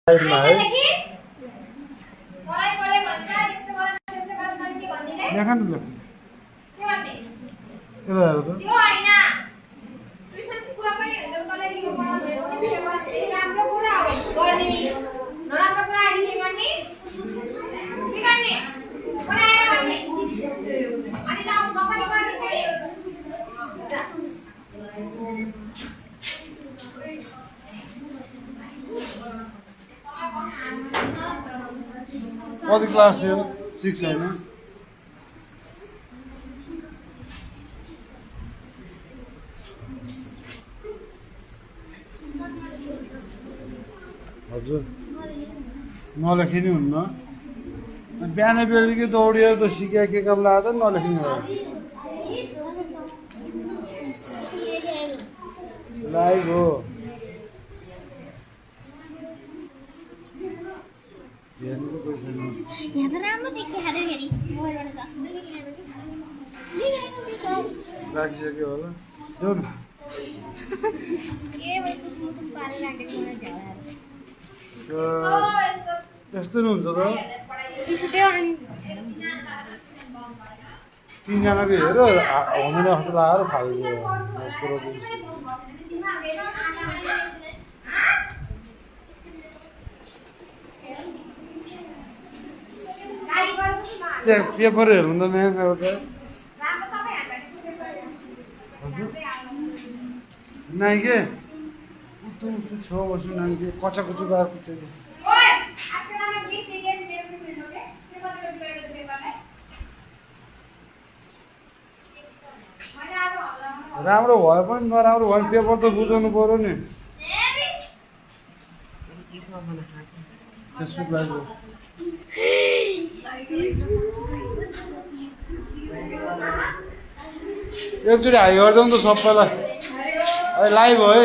साइडमा है देखा न यता हेर त कति क्लास हो 6 हैन हजुर नलेखिनु हुन्न बिहान बेलुकी दौडिएर त सिक्या के काम लाग्यो त नलेखिनु हो लाइभ हो हेर्नु त कोही छैन यहाँ त राम्रो देखिहाल्यो फेरि मोबाइलबाट त राखिसक्यो होला जाऊ न ए मैले मुटु पारेर राखेको मलाई झ्यालाहरू यस्तो नि हुन्छ त त्यसो अनि तीनजनाको हेर हुँदैन जस्तो लगाएर खाएको त्यहाँ पेपर हेर्नु त म्याम एउटा नाइ के उस्तो उस्तो छ बस्नु नानी के कचा कचु गाएर कुच्छ राम्रो भयो पनि नराम्रो भयो पेपर त बुझाउनु पर्यो नि फेसबुक लाइभ एकचोटि हाई गरिदेऊ नि त सबैलाई लाइभ हो है